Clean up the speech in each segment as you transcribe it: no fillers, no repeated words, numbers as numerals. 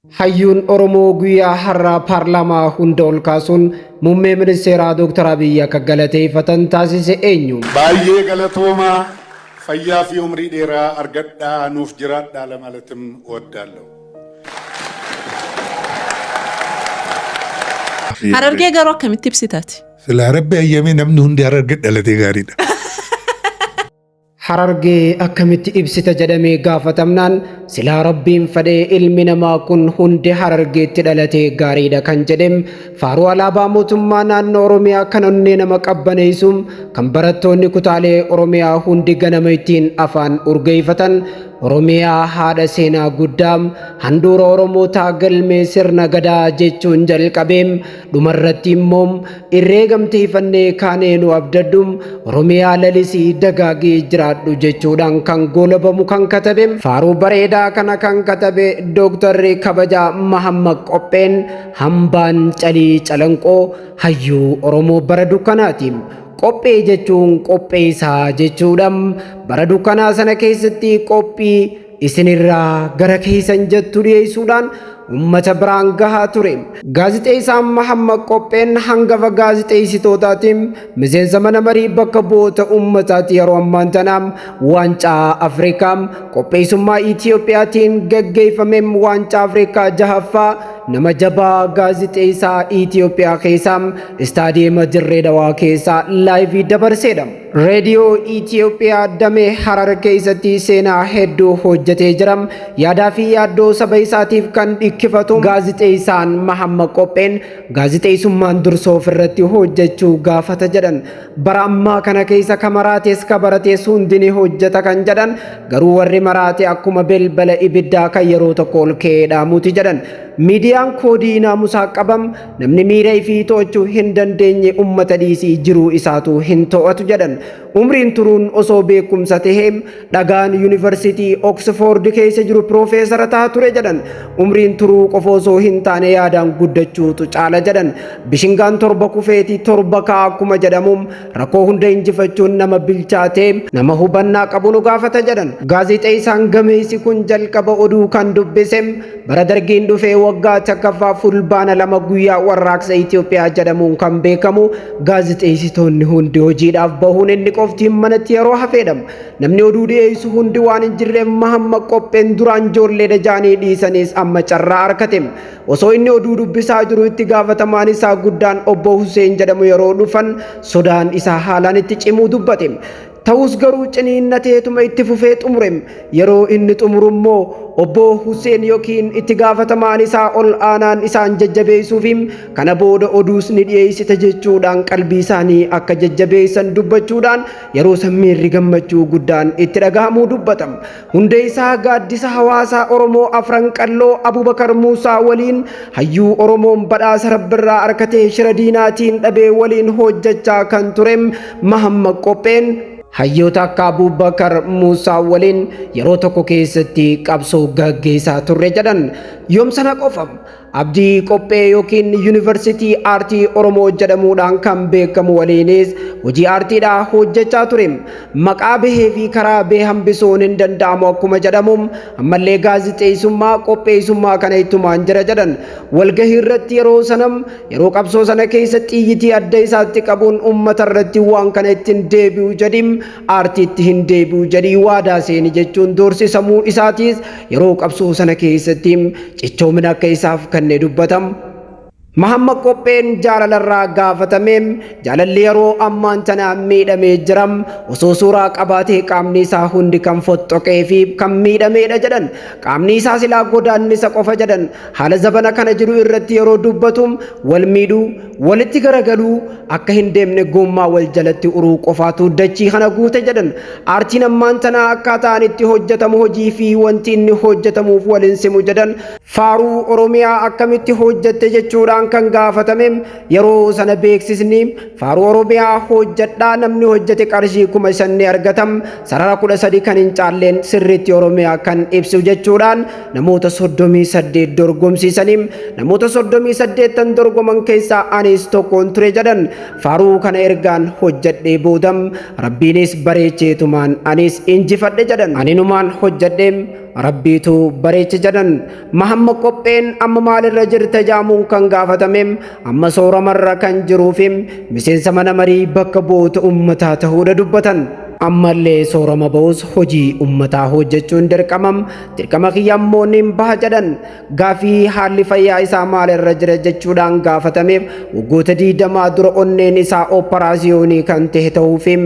Hayyuun Oromoo guyyaa har'aa paarlaamaa hunda ol kaasuun muummee ministeeraa Dr. Abiyyi akka galateeffatan taasise eenyu? Baay'ee galatoomaa fayyaa fi umrii dheeraa argadhaa nuuf jiraadhaa ለማለትም እወዳለሁ። Harargee garuu akkamitti ibsitaati? Sila Rabbi ayyamee namni hundi Harargee dhalatee gaariidha. Harargee akkamitti ibsita jedhamee gaafatamnaan silaa Rabbiin fedhee ilmi namaa kun hundi Harargeetti dhalatee gaariidha kan jedhem faaruu alaabaa mootummaa naannoo Oromiyaa kan onnee nama qabbaneessuun kan barattoonni kutaalee Oromiyaa hundi ganama ittiin afaan urgeeffatan Oromiyaa haadha seenaa guddaa handhuura Oromootaa galmee sirna gadaa jechuun jalqabeem dhumarratti immoo irree gamteeffannee kaanee nu abdaddu Oromiyaa lalisii dagaagee jiraadhu jechuudhaan kan goolabamu kan katabe faaruu bareedaa kana kan katabe Dooktarri kabajaa Mahammad Qopheen hambaan calii calanqoo hayyuu Oromoo bara dukkanaati. Qophee jechuun qopheessaa jechuudha. Bara dukkanaa sana keessatti qophii isinirraa gara keessan jettu dhiyeessuudhaan ummata biraan gahaa ture. Gaazixeessaan Mahammad Qopheen hangafa gaazixeessitootaatiin miseensa mana marii bakka bu'oota ummataati yeroo ammaan tanaam waancaa Afrikaa qopheessummaa Itiyoophiyaatiin gaggeeffame waancaa Afrikaa jahaffaa nama jabaa gaazixeessaa Itiyoophiyaa keessaa istaadiyeema Dirree Dhawaa keessaa laayivii dabarseedha. Reediyoo Itiyoophiyaa damee Harar keessatti seenaa hedduu hojjetee jira. Yaadaa fi yaaddoo saba isaatiif kan dhikkifatu gaazixeessaan Mahammad Qopheen gaazixeessummaan dursoo ofirratti hojjechuu gaafata jedhan. Bara ammaa kana keessa ka maraates ka barates hundi ni hojjeta kan jedhan garuu warri maraate akkuma balbala ibiddaa kan yeroo tokko ol ka'ee dhaamuuti jedhan. Miidiyaan koodii naamusaa qabam namni miira ifii to'achuu hin dandeenye ummata dhiisii jiruu isaatu hin to'atu jedhan. Umriin turuun osoo beekumsa tahee dhagaan yuunivarsiitii Oxford keessa jiru piroofeesara ta'a ture jedhan. Umriin turuu qofa osoo hin taane yaadaan guddachuutu caala jedhan. Bishingaan torba kufeeti torba ka'a akkuma jedhamuun rakkoo hunda injifachuun nama bilchaatee nama hubannaa qabu nu gaafata jedhan. Gaazixeessaan gameessi kun jalqaba oduu kan dubbise bara dargiin dhufee waggaa takkaffaa fulbaana 2 guyyaa warraaqsa Itiyoophiyaa jedhamuun kan beekamu gaazixeessitoonni hundi hojiidhaaf bahuun inni qoftiin manatti yeroo hafeedha. Namni oduu dhiyeessu hundi waan hin jirreef Mahammad Qopheen duraan ijoolleedha jaanii dhiisanis amma carraa argate. Osoo inni oduu dubbisaa jiru itti gaafatamaan isaa guddaan obbo Hussein jedhamu yeroo dhufan sodaan isaa haalaan itti cimuu dubbate. Ta'us garuu ciniinnateetuma itti fufee xumure. Yeroo inni xumurummoo obbo Hussein yookiin itti gaafatamaan isaa ol aanaan isaan jajjabeessuufi kana booda oduus ni dhiyeessite jechuudhaan qalbii isaanii akka jajjabeessan dubbachuudhaan yeroo sammiirri gammachuu guddaan itti dhagahamuu dubbatam. Hundee isaa gaaddisa hawaasaa Oromoo afran qalloo Abubakar Muusaa waliin hayyuu Oromoon badhaasa rabbirraa arkatee shira diinaatiin dhabee waliin hojjechaa kan ture Mahammad Qopheen hayyoota akka Abubakar Muusaa waliin yeroo tokko keessatti qabsoo gaggeessaa turre jedhan. Yoomsana qofam Abdii Qophee yookiin yuunivarsiitii aartii Oromoo jedhamuudhaan kan beekamu waliinis hojii aartiidhaa hojjechaa ture. Maqaa bahee fi karaa bahee hambisuun hin danda'amu akkuma jedhamu ammallee gaazixeessummaa qopheessummaa kana ittumaan jira jedhan. Walgahii irratti yeroo qabsoo sana keessa xiyyitii adda isaatti qabuun uummata irratti waan kana ittiin deebi'u jedhim aartiitti hin deebi'u jedhii waadaa seeni jechuun doorsisamuu isaatiis yeroo qabsoo sana keessatti cichoomina akka isaaf kannee dubbatam. Mahammad Qopheen jaalalarraa gaafatameem jaalalli yeroo ammaan tana miidhamee jiram osoo suuraa qabaatee qaamni isaa hundi kan fottoqee fi kan miidhameedha jedhan. Qaamni isaa silaa godaannisa qofa jedhan. Haala zabana kana jiru irratti yeroo dubbatum wal miidhuu walitti garagaluu akka hin deemne gommaa wal jalatti uruu qofaatu dachii kana guute jedhan. Aartiin ammaan tana akkaataan itti hojjetamu hojii fi wanti inni hojjetamuuf waliin simu jedhan. Faaruu Oromiyaa akkamitti hojjette jechuudhaan kan gaafatame yeroo sana beeksisni faaruu Oromiyaa hojjedhaa namni hojjete qarshii 5,000 argatam sarara 13 kan hin caalleen sirriitti Oromiyaa kan ibsu jechuudhaan namoota 38 dorgomsiisanii namoota 38 dorgoman keessaa anis tokkoon ture jedhan. Faaruu kana ergaan hojjedhee boodam rabbiinis bareecheetumaan anis injifadhe jedhan. Aninumaan hojjedheem rabbiitu bareecha jedhan. Mahamma qopheen amma maalirra jirta jaamuun kan gaafatamem amma sooramarra kan jiruufim miseensa mana marii bakka bu'oota ummataa ta'uudha dubbatan. Ammallee soorama ba'us hojii ummataa hojjechuun dirqama kiyyammoonni baha jedhan. Gaafii haalli fayyaa isaa maalirra jira jechuudhaan gaafatameef waggoota 20 dura onneen isaa operaasiyoonii kan ta'e ta'uufim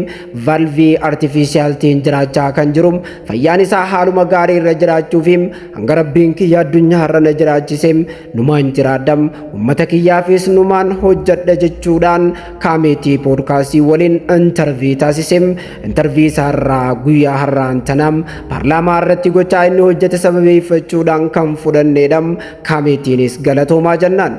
valvii artifishaaltiin jiraachaa kan jiru fayyaan isaa haaluma gaarii irra jiraachuufim hanga rabbiin kiyya addunyaa irra na jiraachisem numaan jiraadham ummata kiyyaafis numaan hojjedha jechuudhaan kaameetii poodkaastii waliin intarvii taasisem. Interviisaa irraa guyyaa har'aan tanam paarlaamaa irratti gochaa inni hojjete sababeeffachuudhaan kan fudhanneedham kaameetiinis galatoomaa jennaan.